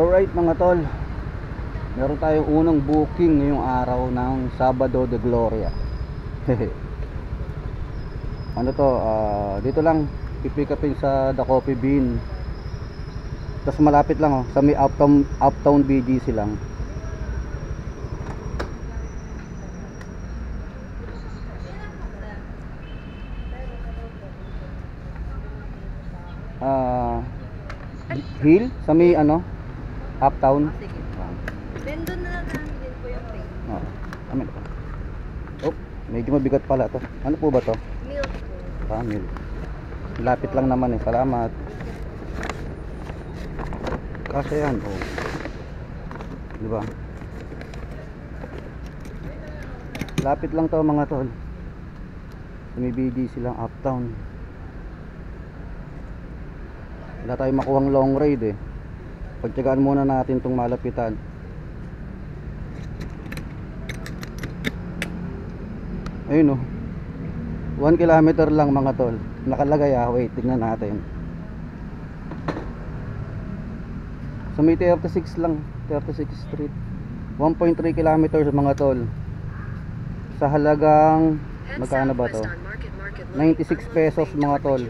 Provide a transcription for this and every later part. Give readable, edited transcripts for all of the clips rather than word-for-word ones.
Alright mga tol, meron tayong unang booking ngayong araw ng Sabado de Gloria. Ano to, dito lang pipick upin sa The Coffee Bean. Tapos malapit lang sa may uptown BGC lang. Hill sa may uptown. Sige. Then doon na lang din po yung pay. Amin. Medyo mabigat pala to. Ano po ba to? Milk po. Milk. Lapit lang naman Salamat. Kasi yan, di ba? Lapit lang to mga tol. Sumibigi silang uptown. Wala tayong makuhang long ride Pagtyagaan muna natin tong malapitan. Ayun 1 kilometer lang mga tol. Nakalagay wait, tignan natin. So may 36 lang, 36 street. 1.3 kilometers mga tol. Sa halagang magkano ba to? 96 pesos mga tol.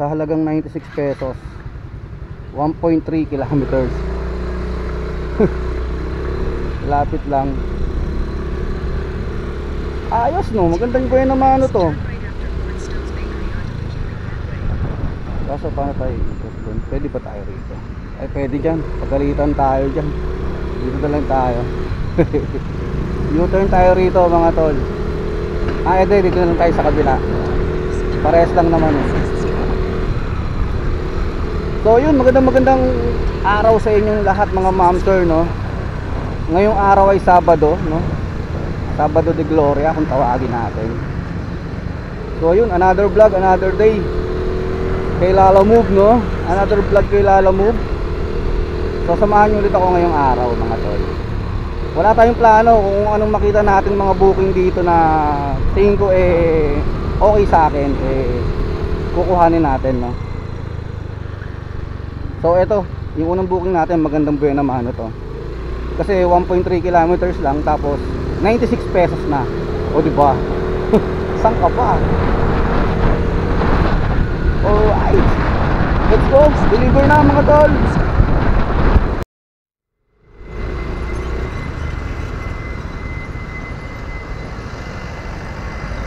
Sa halagang 96 pesos 1.3 kilometers. Lapit lang. Ayos magandang buhay naman to. Kaso paano tayo doon? Pwede ba tayo rito? Ay pwede dyan, pagalitan tayo dyan. Dito na lang tayo. U-turn tayo rito mga tol. Dito na lang tayo sa kabila. Parehas lang naman So yun, magandang araw sa inyong lahat mga ma'am sir Ngayong araw ay Sabado Sabado de Gloria kung tawagin natin. So yun, another vlog, another day kay Lala Move Another vlog kay Lala Move. So samahan nyo ulit ako ngayong araw mga tol. Wala tayong plano kung anong makita natin mga booking dito na tingin ko okay sa akin kukuhanin natin So ito, yung unang booking natin magandang buhay naman to. Kasi 1.3 kilometers lang tapos 96 pesos na. O diba? Saan ka pa? Alright, let's go, deliver na mga tol.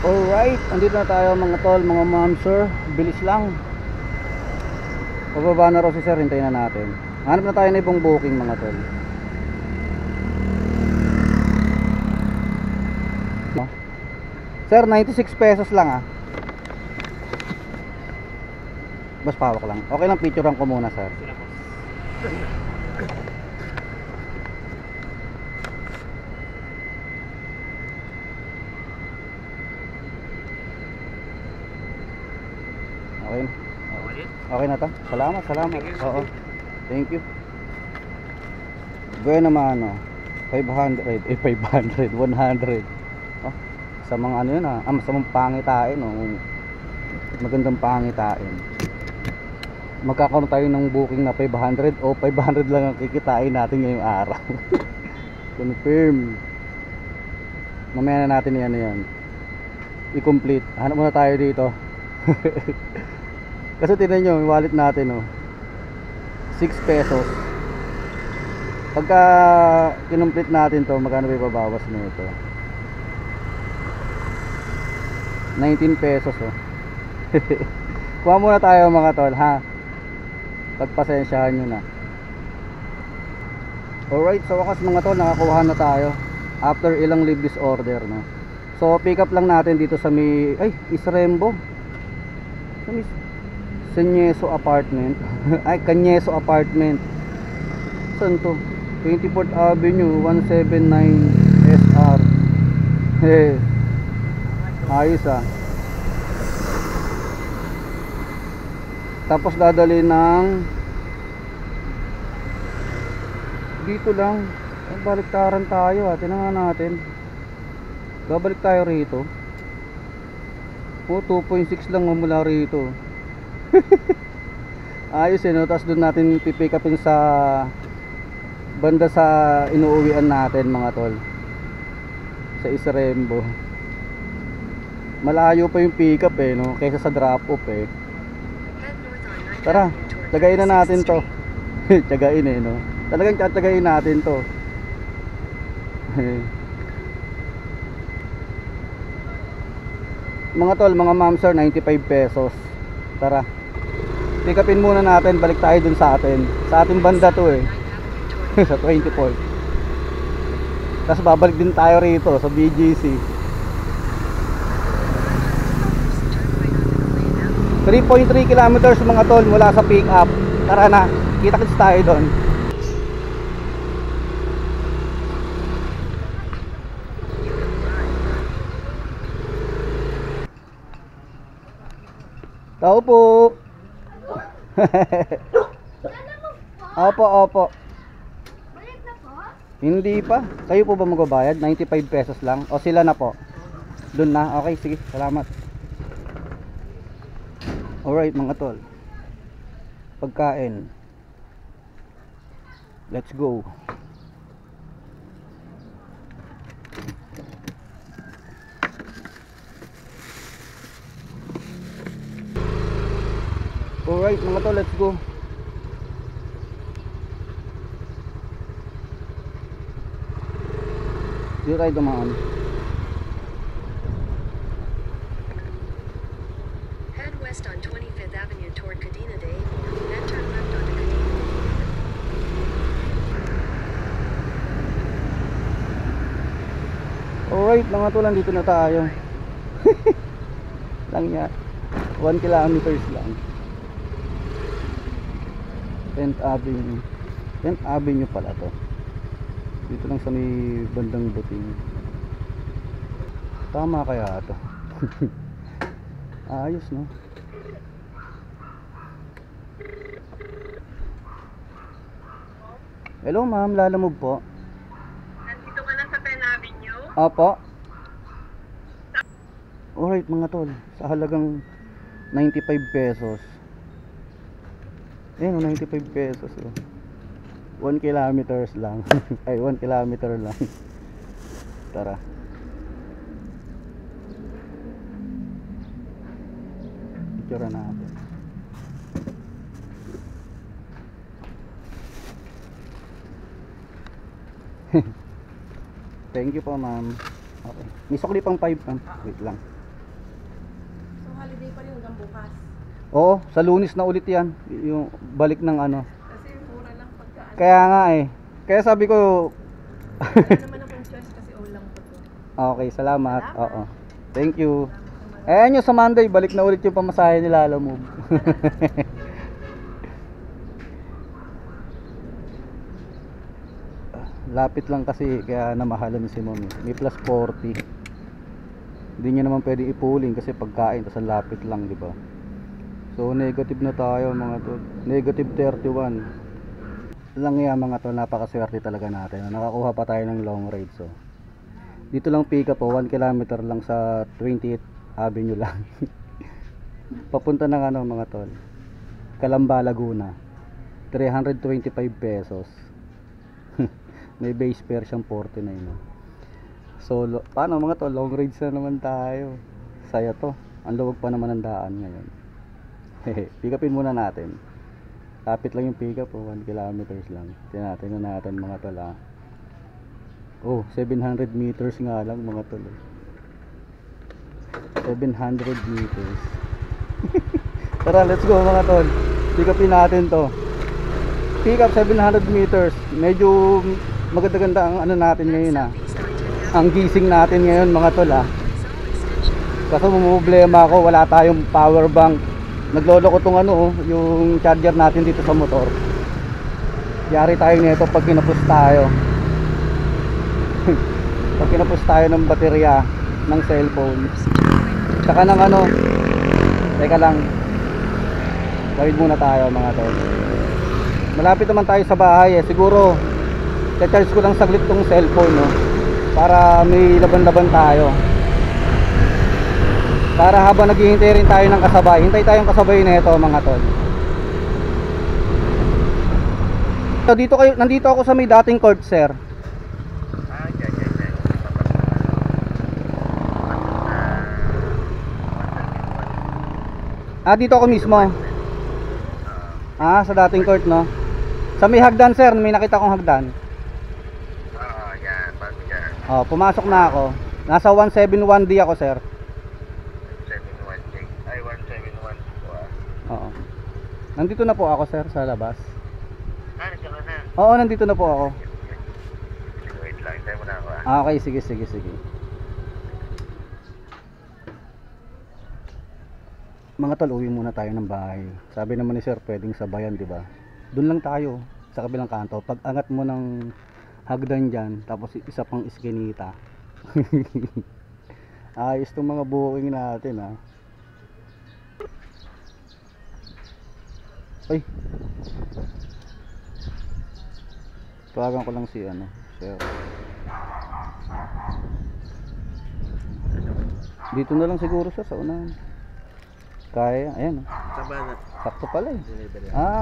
Alright, andito na tayo mga tol, mga ma'am sir. Bilis lang. Pababa na raw si sir, hintayin na natin. Hanap na tayo na ibang booking mga tol. Sir, 96 pesos lang Bas pawak lang. Okay lang, picturean ko muna sir. Okay na to? Salamat. Oo. Thank you. Gaya naman 500, 100. Sa mga yun masamang pangitain magandang pangitain. Magkakaroon tayo ng booking na 500 o 500 lang ang kikitain natin ngayong araw. Confirm. Mamaya na natin yan i-complete. Hanap muna tayo dito. Kasi tingnan nyo yung wallet natin 6 pesos. Pagka kinomplete natin to, magkano ba ibabawas nito? 19 pesos Kuha muna tayo mga tol pagpasensyahan nyo na. Alright, sa wakas mga tol, nakakuha na tayo after ilang leave disorder So pick up lang natin dito sa may Isrembo, sa may Canyeso Apartment. Canyeso Apartment. Saan to? 24th Avenue 179 SR. Ayos Tapos dadali ng dito lang. Baliktaran tayo tingnan natin. Babalik tayo rito. 2.6 lang mula rito. Ayos yun, no? Tapos doon natin pipick upin sa banda sa inuuwian natin mga tol, sa Isrembo. Malayo pa yung pick up eh, no? Kaysa sa drop off eh. Tara, tiyagain na natin to. Tiyagain eh, no? Talagang tiyagain natin to. Mga tol, mga ma'am sir, 95 pesos. Tara, pick upin muna natin, balik tayo dun sa atin. Sa ating banda to eh. Sa 24. Tapos babalik din tayo rito sa BGC. 3.3 kilometers mga tol mula sa pick up. Tara na, kita-kits tayo doon. Tao po. Opo, opo. Hindi pa. Kayo po ba magbabayad? 95 pesos lang. O sila na po? Doon na. Okay, sige. Salamat. Alright mga tol. Pagkain. Let's go. Alright mga tol, let's go. Dito tayo dumaan. Head west on 25th Avenue toward Cadena de Avon, then turn left onto Cadena de Avon. Alright mga tol, nandito na tayo. Lang yan. 1 kilometers lang. 10th Avenue. 10th Avenue pala to. Dito lang sa may bandang buting. Tama kaya to? Ayos no? Hello ma'am, lalamove po. Nandito ka na sa 10 Avenue? Apo. Alright mga tol, sa halagang 95 pesos. Ayun, 95 pesos oh. 1 kilometers lang. Ay, 1 kilometer lang. Tara. Picture natin. Thank you po ma'am. Okay. May sukli pang 5 ma'am. Wait lang. So holiday pa rin hanggang bukas. Oo, sa Lunes na ulit yan. Yung balik ng ano. Kasi mura lang pagkaan. Kaya nga eh. Kaya sabi ko Wala naman akong choice kasi ulang pa to. okay, salamat. Oo. Thank you. Ayan yung sa Monday, balik na ulit yung pamasahe ni Lalamove. Lapit lang kasi kaya namahalan si Mami. May plus 40. Hindi niya naman pwede ipuling kasi pagkain tapos ang lapit lang, di ba? So negative na tayo mga tol. Negative 31. Lang yan mga tol, napakaswerte talaga natin. Nakakuha pa tayo ng long ride. So dito lang pick up po, 1 kilometer lang sa 20th Avenue lang. Papunta ng ano mga tol, Calamba, Laguna. 325 pesos. May base fare siyang 49 no? So paano mga tol, long rides na naman tayo. Saya to, ang luwag pa naman ang daan ngayon. Pick upin muna natin. Lapit lang yung pick up 1 kilometers lang. Tingnan natin mga tol ah. Oh, 700 meters nga lang mga tol. 700 meters. Tara, let's go mga tol. Pick upin natin to. Pick up 700 meters. Medyo maganda-ganda ang ano natin ngayon ah. Ang gising natin ngayon mga tol ah. Kasi problema ako, wala tayong power bank. Naglolo ko tong ano oh, yung charger natin dito sa motor. Yari tayo nito pag kinapos tayo. Pag kinapos tayo ng baterya ng cellphone. Tsaka ng ano, teka lang, gawin muna tayo mga tol. Malapit naman tayo sa bahay eh. Siguro charge ko lang saglit tong cellphone no, para may laban-laban tayo. Para habang naghihintay rin tayo ng kasabay, hintay tayong kasabay na ito mga tol. So, nandito ako sa may dating court, sir. Dito ako mismo. Sa dating court, no? Sa may hagdan, sir, may nakita kong hagdan. Yan, bago dyan. Pumasok na ako. Nasa 171D ako, sir. 171J. Ay, 171 po Oo. Nandito na po ako, sir, sa labas. Nandiyan ka na. Oo, nandito na po ako. Wait lang, tayo muna ako Okay, sige. Mga tol, uwi muna tayo ng bahay. Sabi naman ni sir, pwedeng sabayan, di ba? Doon lang tayo, sa kabilang kanto. Pag angat mo ng hagdan dyan, tapos isa pang iskinita. Ayos itong mga booking natin, ha. Ay, tawagan ko lang si sir. Dito na lang siguro siya sa unahan. Kaya, ayan. Sakto pala eh.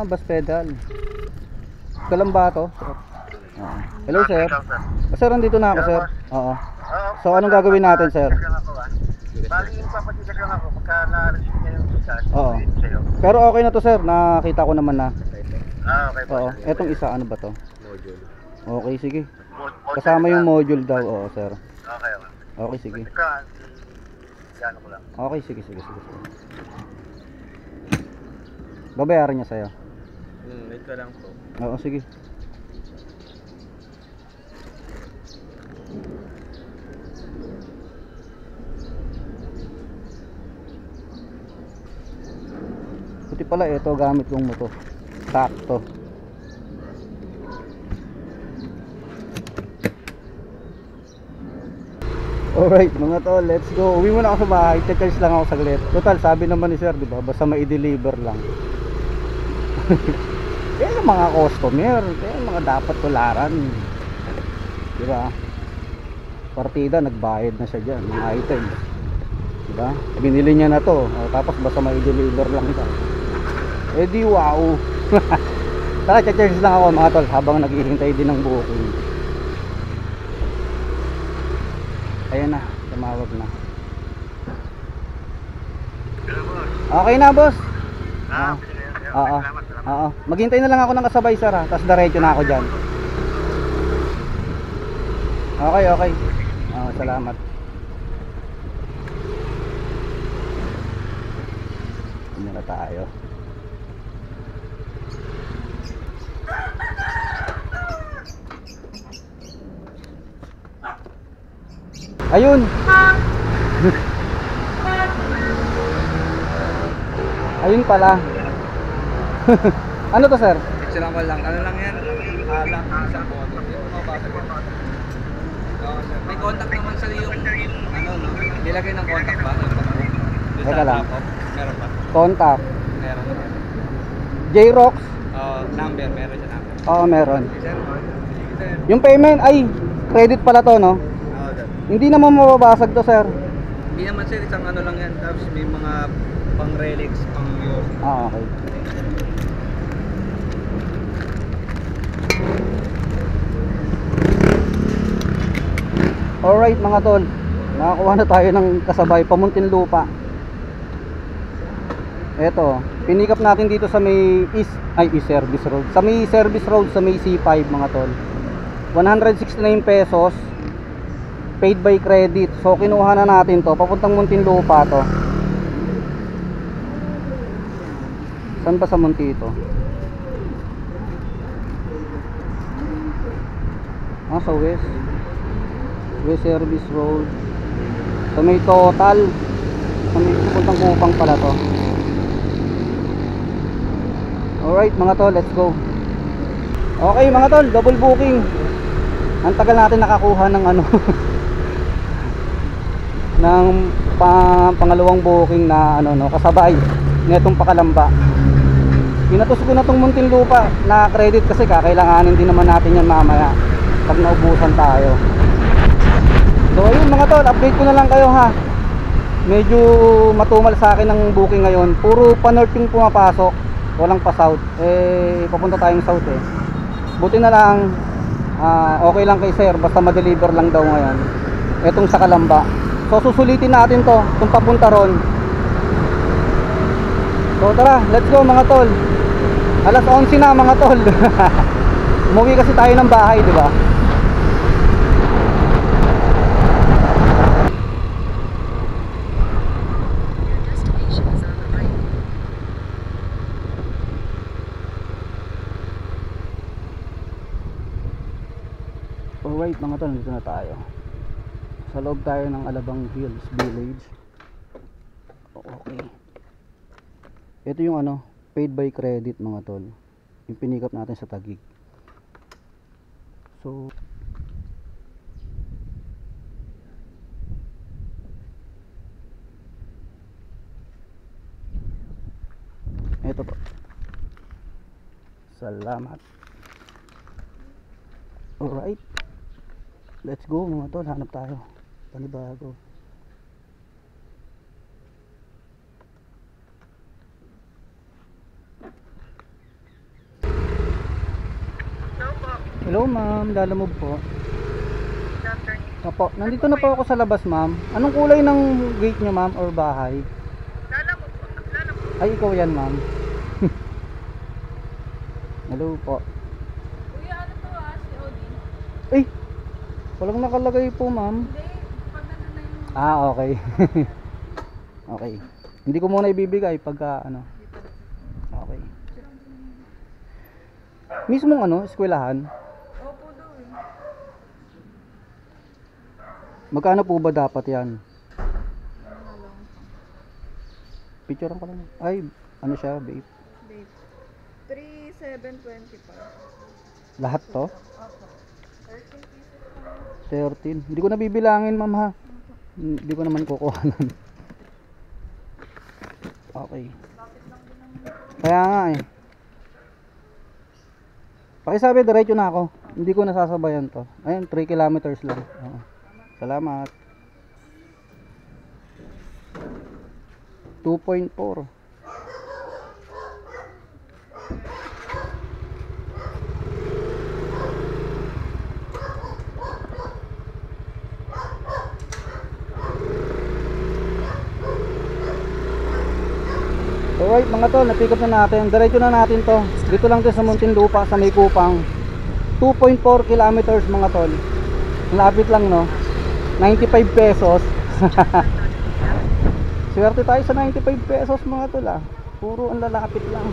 Bus pedal. Kalamba to. Hello, sir. Sir, nandito na ako, sir. Oo. So, anong gagawin natin, sir? Bali, papatigas lang ako pagka na-receive niya yung isa. Oo. Pero okay na to, sir. Nakita ko naman na. Okay po. Oo. Etong isa, ano ba to? Module. Okay, sige. Kasama yung module daw. Oo, sir. Okay. Okay, sige. Gano ko lang. Okay, sige. Babayaran niya sa'yo. Wait ka lang po. Oo, sige. Buti pala ito gamit kong moto. Sakto. Alright mga tol, let's go. Uwi muna ako sa bahay, check-charge lang ako saglit. Total, sabi naman ni sir, diba? Basta ma-deliver lang. Kaya yung mga customer, kaya yung mga dapat tularan, diba? Partida, nagbayad na siya dyan ng item, diba? Binili niya na to, tapos basta ma-deliver lang ito. Di wow. Tara, check-charge lang ako mga tol habang naghihintay din ng booking. Ayan na, tumawag na. Okay na, boss. Oo. Oo. Maghintay na lang ako ng kasabay, sir, ha. Tapos diretso na ako dyan. Okay. Salamat. Ano na tayo? Ayun. Ayun pala. Ano to, sir? Lang ko lang. Ano lang yan? Lang isang boto. May contact naman sa yung no? Nilagay ng contact ba? Teka lang. Meron ba? Contact. Meron. J-Rox. Number. Meron siya number. Oo, meron. Sir, Yung payment, ay, credit pala to, no? Hindi naman mababasag to, sir. Hindi naman sir, isang ano lang yan. Tapos may mga pang relics, pang yours. Okay. Alright mga tol, nakakuha na tayo ng kasabay pamuntinlupa. Eto, pinikap natin dito sa may service road. Sa may service road sa may C5 mga tol. 169 pesos. Paid by credit. So kinuha na natin to, papuntang Muntinlupa to. Saan ba sa Munti ito? Sa West Service Road. Sa may Total. Sa may papuntang Kupang pala to. Alright mga tol, let's go. Okay mga tol, double booking. Ang tagal natin nakakuha ng ng pangalawang booking na kasabay netong pakalamba. Pinatos ko na tong Muntinlupa na credit kasi kakailanganin din naman natin yan mamaya pag naubusan tayo. So ayun mga tol, update ko na lang kayo ha. Medyo matumal sa akin ang booking ngayon. Puro pa north yung pumapasok, walang pa south. Papunta tayong south Buti na lang, okay lang kay sir, basta ma-deliver lang daw ngayon. Etong sa Kalamba. So susulitin natin to, itong papunta ron. So tara, let's go mga tol. Alas 11 na mga tol. Umuwi kasi tayo ng bahay, di ba? Your destination is on the right. Alright mga tol, dito na tayo. Sa loob tayo ng Alabang Hills Village. Okay. Ito yung ano, paid by credit mga tol. Yung pinikap natin sa Taguig. So ito po. Salamat. Alright. Let's go mga tol, hanap tayo. Panibago. Hello ma'am, lalamove po. Opo, nandito na po ako sa labas ma'am. Anong kulay ng gate nyo ma'am or bahay? Ay, ikaw yan ma'am. Hello po. Kuya, ano to si Odin? Eh, walang nakalagay po ma'am. Hindi, pag nandun na yung... Okay. Okay. Hindi ko muna ibibigay pagka ano. Okay. Mismong ano, eskwelahan. Opo daw eh. Magkano po ba dapat yan? Picturean ko lang. Ay, ano siya, babe? Babe. 3,725. Lahat to? Opo. 13 pieces lang. 13. Hindi ko na bibilangin, ma'am ha. Hindi ko naman kukuha nun. Okay. Kaya nga eh. Pakisabi, diretso na ako. Hindi ko nasasabayan to. Ayun, 3 kilometers lang. Oo. Salamat. 2.4. Alright mga tol, na-pick up na natin. Diretso na natin to. Dito lang din sa Muntinlupa, sa May Kupang. 2.4 kilometers mga tol. Lapit lang no. 95 pesos. Swerte tayo sa 95 pesos mga tol ah. Puro ang lalapit lang.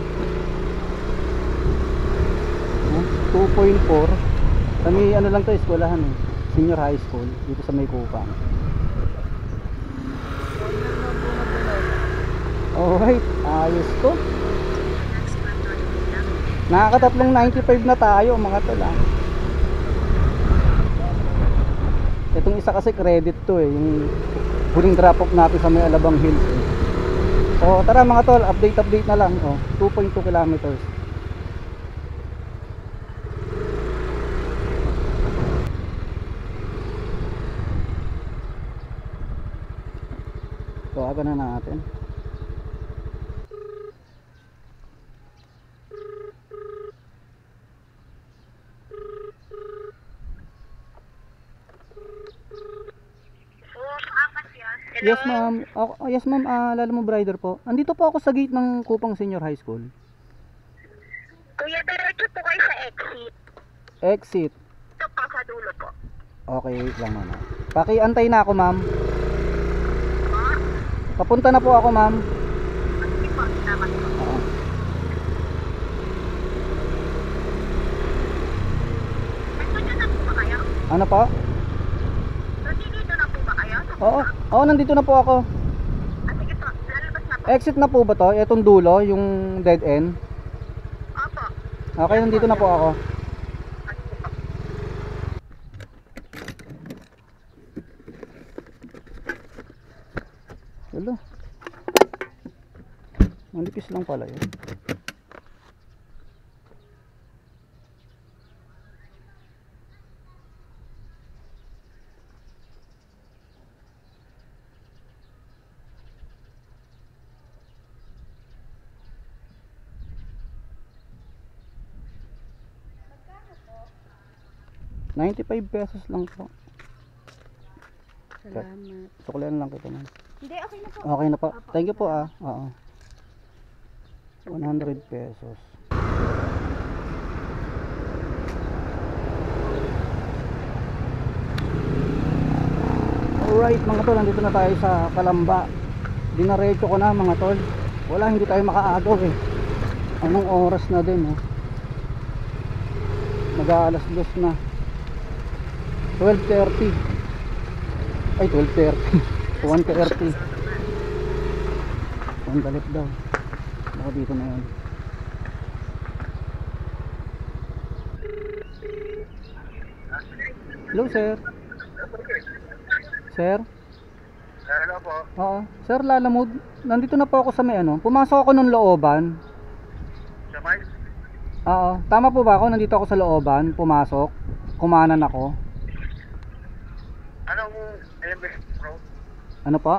2.4. Sa may ano lang to, eskwelahan eh. Senior high school dito sa May Kupang. Alright, ayos to. Next left on Union Avenue. Nakakatatlong 95 na tayo mga tol ah. Itong isa kasi credit to eh, yung huling drop off natin sa may Alabang Hills eh. So tara mga tol, update na lang oh, 2.2 kilometers. Tawagan na natin. Yes ma'am. Yes ma'am, Lalamove Rider po. Andito po ako sa gate ng Kupang Senior High School. Kuya, diretso po kayo sa exit. Exit. Ito po sa dulo po. Okay, wait lang ma'am. Pakiantay na ako ma'am. Papunta na po ako ma'am. Sige po, salamat po. Oo. Nandito na po ba kayo? Ano po? Nandito na po ba kayo? Oo, nandito na po ako. Sige po, lalabas na po. Exit na po ba to? Etong dulo, yung dead end. Opo. Okay, nandito na po ako. Sige po. Wala. Manipis lang pala yun. 95 pesos lang po. Salamat. Suklian lang kita man. Hindi, okay na po. Okay na po. Thank you po ah. Oo. 100 pesos. Alright mga tol, nandito na tayo sa Kalamba. Dinaretso ko na mga tol. Wala, hindi tayo makaagaw eh. Anong oras na din eh. Mag-aalas 2 na. 12:30. Ay 12:30. 1:30. Pandalit daw. Baka dito na yun. Hello sir. Sir? Hello po. Oo. Sir, Lalamove. Nandito na po ako sa may ano. Pumasok ako ng looban. Sa Mike? Oo. Tama po ba ako? Nandito ako sa looban. Pumasok. Kumanan ako. Anong LMS Pro? Ano po?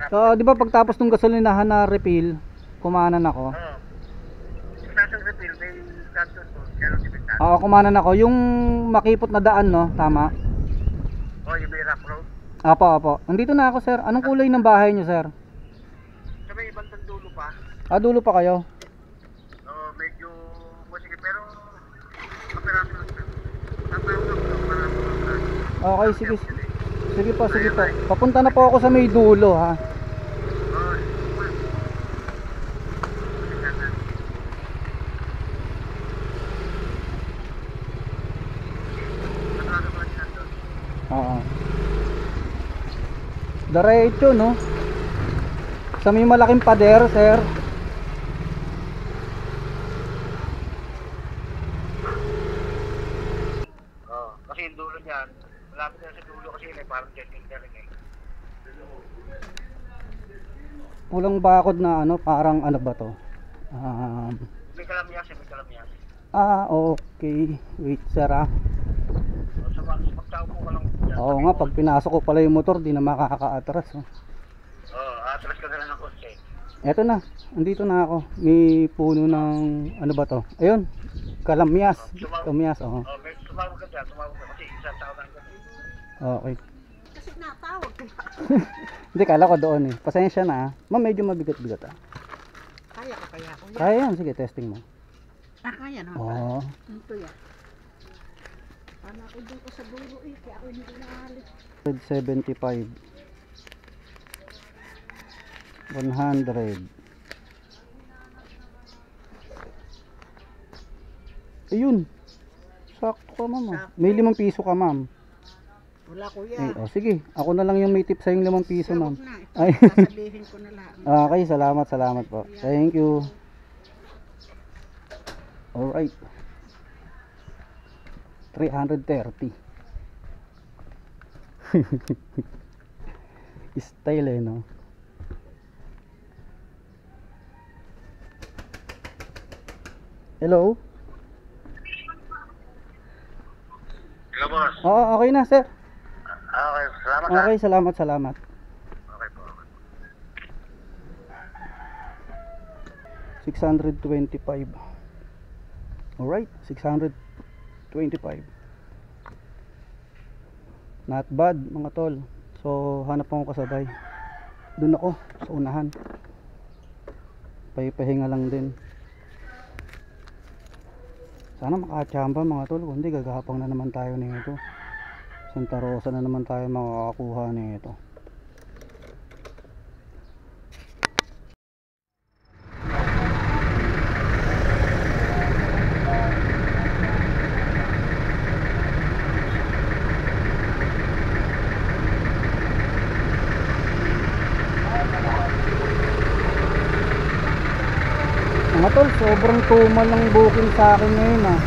So, di ba pagtapos ng gasolinahan na refill, kumanan ako? Oo. Station refill, may Santos po. Kaya nang Oo, kumanan ako. Yung makipot na daan, no? Tama? Oh, yung may rock road. Apo, apo. Nandito na ako, sir. Anong kulay ng bahay niyo, sir? Sa may ibang dulo pa. Ah, dulo pa kayo? Oh, medyo musiki pero kapiraso lang. Tatawag ako para Okay, sige. Sige po, sige po. Papunta na po ako sa may dulo, ha? oh, Oo. Diretso, no? Sa may malaking pader, sir. oh, kasi yung dulo niyan, malapit na sa dulo kasi yun eh, parang jetting na rin eh. Pulang bakod na ano, parang ano ba to? May kalamyas eh, may kalamyas. Okay. Wait, sir, ah. Oh, sa magtao po ka lang dyan. Oo nga, pag pinasok ko pala yung motor, di na makaka-atras. Oh. Oh, atras ka na lang ng kotse. Eto na, andito na ako. May puno ng, ano ba to? Ayun, kalamyas. Kalamyas, oo. Oh, may sumawag ka dyan, sumawag ka kasi isang tao lang dyan. Okay. Kasi natawag ko. Hindi, kala ko doon eh. Pasensya na ah. Ma'am, medyo mabigat-bigat ah. Kaya ka kaya, kuya. Kaya yan, sige, testing mo. Kaya no? Oo. Ito yan. Paano ako doon ko sa dulo eh, kaya ako hindi naalis. 75. 100. Ayun. Sakto ka, ma'am. Ah. May 5 piso ka, ma'am. Wala kuya. Eh, oh, sige. Ako na lang yung may tip sa yung 5 piso, ma'am. Huwag na, ito Ay. sasabihin ko na lang. Okay, salamat po. Thank you. Alright. 330. Style eh, no? Hello? Hello, boss. Oo, okay na, sir. Okay, salamat ha. Okay, salamat. Okay po. 625. Alright, 625. Not bad mga tol. So hanap akong kasabay. Doon ako sa unahan. Pahinga lang din. Sana makachamba mga tol. Kundi gagapang na naman tayo nito. Santa Rosa na naman tayo makakakuha nito. Mga tol, sobrang tumal ng booking sa akin ngayon ah.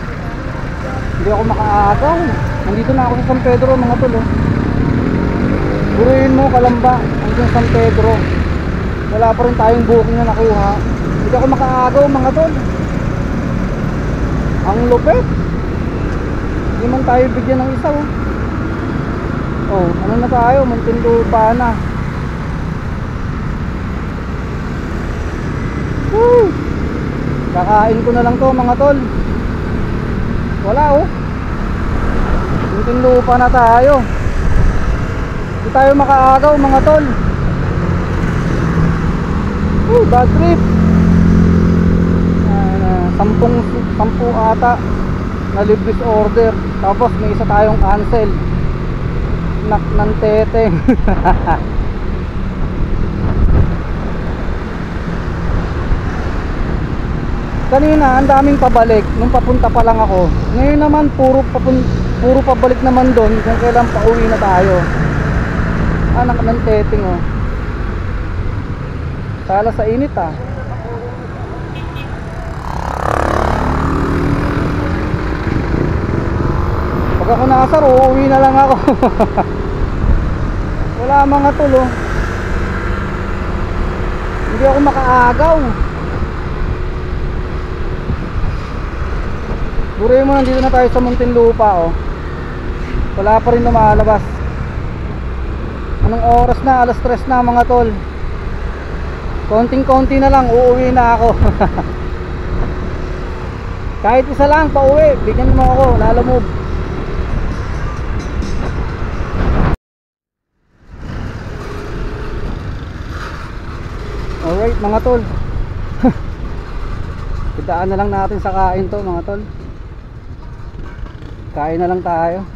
Hindi ako makaagaw. Nandito na ako sa San Pedro mga tol oh. Buruin mo Kalamba hanggang San Pedro. Wala pa rin tayong booking na nakuha. Hindi ako makaagaw mga tol. Ang lupit. Hindi man tayo bigyan ng isa oh. Oh, ano na tayo? Muntinlupa na. Woo! Kakain ko na lang to mga tol. Wala oh. Muntinlupa na tayo. Hindi tayo makaagaw mga tol. Bad trip. Sampu ata na libis order. Tapos may isa tayong cancel. Nak ng teteng. Kanina ang daming pabalik nung papunta pa lang ako. Ngayon naman puro pabalik naman doon kung kailan pauwi na tayo. Anak ng teteng oh. Sala sa init ah. Pag ako nakasar, uuwi na lang ako. Wala mga tol oh. Hindi ako makaagaw. Buray mo, nandito na tayo sa Muntinlupa oh. Wala pa rin lumalabas. Anong oras na? Alas 3 na mga tol. Konting-konti na lang, uuwi na ako. Kahit isa lang pauwi, bigyan mo ako, lalamove. Alright mga tol. Kitaan na lang natin sa kain to mga tol. Kain na lang tayo.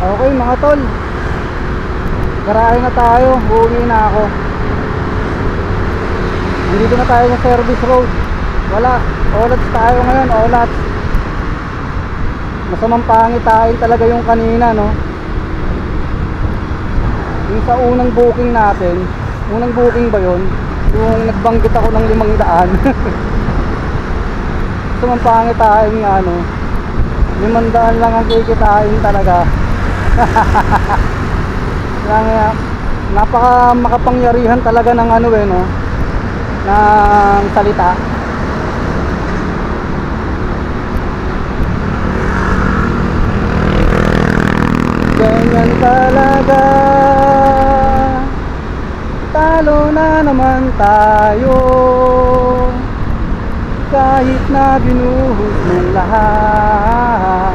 Okay mga tol, garahe na tayo, uuwi na ako. Dito na tayo sa service road. Wala, olats tayo ngayon, olats. Masamang pangitain talaga yung kanina no. Yung sa unang booking natin, unang booking ba yun? Yung nagbanggit ako ng 500. Masamang pangitain nga no. 500 lang ang kikitain talaga. Kaya napaka makapangyarihan talaga ng ano eh no, ng salita. Ganyan talaga, talo na naman tayo, kahit na binuhos ng lahat.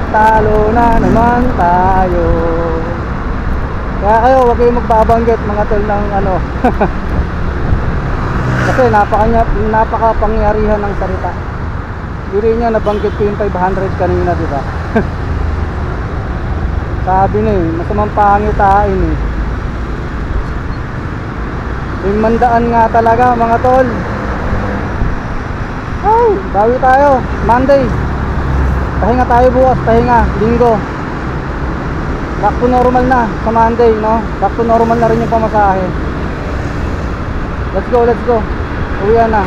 Talo na naman tayo. Kaya kayo, huwag kayong magbabanggit mga tol ng ano. Kasi napakapangyarihan ng salita. Diri nyo, nabanggit ko yung 500 kanina, diba? Sabi na eh, masamang pangitain eh. 500 nga talaga mga tol. Ay, bawi tayo, Monday. Pahinga tayo bukas, pahinga, linggo. Back to normal na sa Monday, no? Back to normal na rin yung pamasahe. Let's go, let's go. Uwi na.